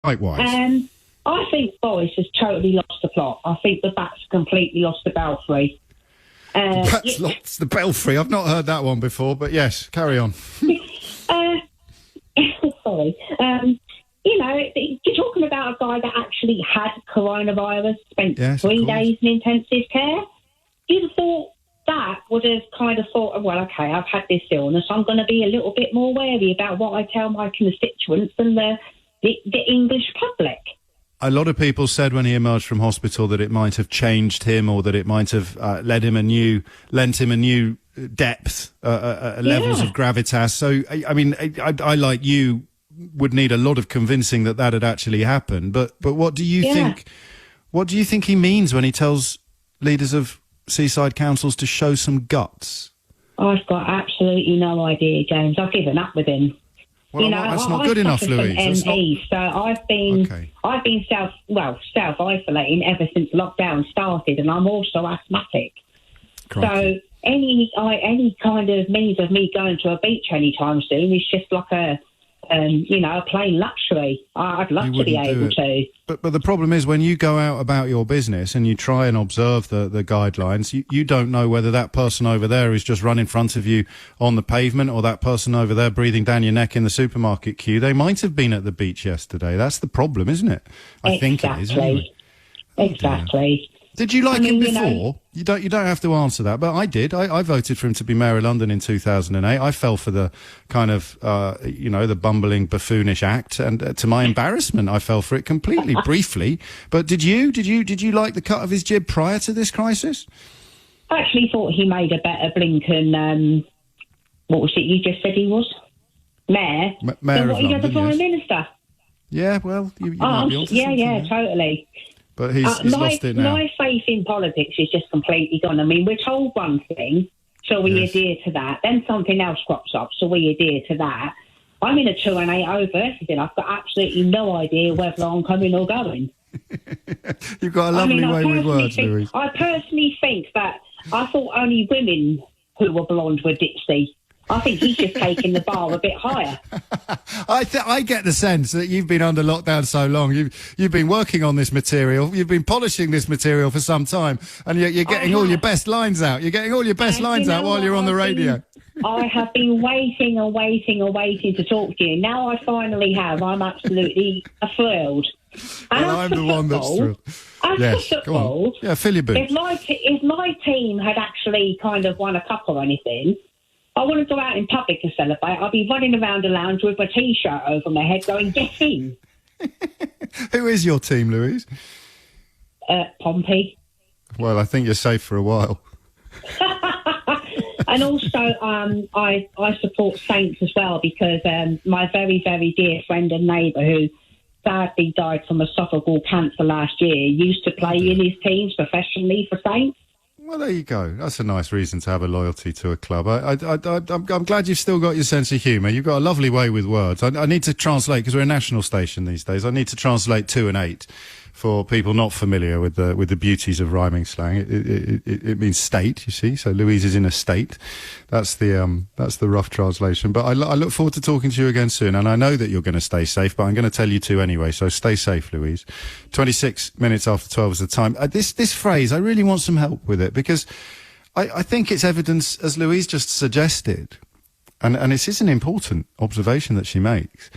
Likewise. I think Boris has totally lost the plot. I think the Bat's completely lost the belfry. Bat's lost the belfry. I've not heard that one before, but yes, carry on. Sorry. You're talking about a guy that actually had coronavirus, spent 3 days in intensive care. You'd have thought that would have kind of thought, well, okay, I've had this illness. I'm going to be a little bit more wary about what I tell my constituents than the English public. A lot of people said when he emerged from hospital that it might have changed him, or that it might have lent him a new depth, levels of gravitas. So, I mean, I like you would need a lot of convincing that had actually happened. But what do you think? What do you think he means when he tells leaders of seaside councils to show some guts? I've got absolutely no idea, James. I've given up with him. Well, that's not good enough, Louise. So I've been self-isolating ever since lockdown started, and I'm also asthmatic. Crikey. So any kind of means of me going to a beach anytime soon is just like a plain luxury. I'd love to be able to. But the problem is when you go out about your business and you try and observe the guidelines, you don't know whether that person over there is just run in front of you on the pavement, or that person over there breathing down your neck in the supermarket queue. They might have been at the beach yesterday. That's the problem, isn't it? I think it is. Anyway. Exactly. Did you like him before? You don't have to answer that, but I did. I voted for him to be Mayor of London in 2008. I fell for the kind of, the bumbling, buffoonish act, and to my embarrassment, I fell for it completely, briefly. But did you like the cut of his jib prior to this crisis? I actually thought he made a better Blinken. What was it you just said he was? Mayor. Mayor of London. He was the Prime Minister. Yeah, well, you might be onto something. Yeah, totally. But he's lost it now. My faith in politics is just completely gone. I mean, we're told one thing, so we adhere to that. Then something else crops up, so we adhere to that. I'm in a 2 and 8 over everything. I've got absolutely no idea whether I'm coming or going. You've got a lovely way with words, Louise. I personally think that I thought only women who were blonde were ditsy. I think he's just taking the bar a bit higher. I get the sense that you've been under lockdown so long. You've been working on this material. You've been polishing this material for some time, and you're getting all your best lines out. You're getting all your best lines out while you're on the radio. I have been waiting to talk to you. Now I finally have. I'm absolutely thrilled. Well, I'm the one that's thrilled. Yes, go on. Yeah, fill your boots. If my team had actually kind of won a cup or anything, I wouldn't go out in public to celebrate. I'd be running around the lounge with my T-shirt over my head going, get in. Who is your team, Louise? Pompey. Well, I think you're safe for a while. And also, I support Saints as well, because my very, very dear friend and neighbour, who sadly died from esophageal cancer last year, used to play in his teams professionally for Saints. Well, there you go. That's a nice reason to have a loyalty to a club. I'm glad you've still got your sense of humour. You've got a lovely way with words. I need to translate, because we're a national station these days. I need to translate 2 and 8 for people not familiar with the beauties of rhyming slang. It means state, you see. So Louise is in a state. That's the rough translation. But I look forward to talking to you again soon. And I know that you're going to stay safe, but I'm going to tell you to anyway. So stay safe, Louise. 26 minutes after 12 is the time. This phrase, I really want some help with it, because I think it's evidence, as Louise just suggested, and this is an important observation that she makes.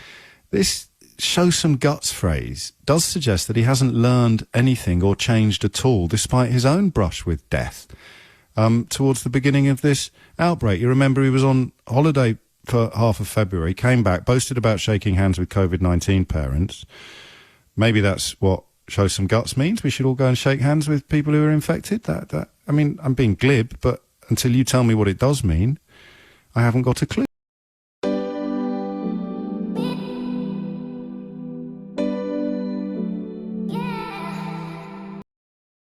This show some guts phrase does suggest that he hasn't learned anything or changed at all, despite his own brush with death towards the beginning of this outbreak. You remember he was on holiday for half of February, came back, boasted about shaking hands with COVID-19 parents. Maybe that's what show some guts means. We should all go and shake hands with people who are infected. I mean, I'm being glib, but until you tell me what it does mean, I haven't got a clue.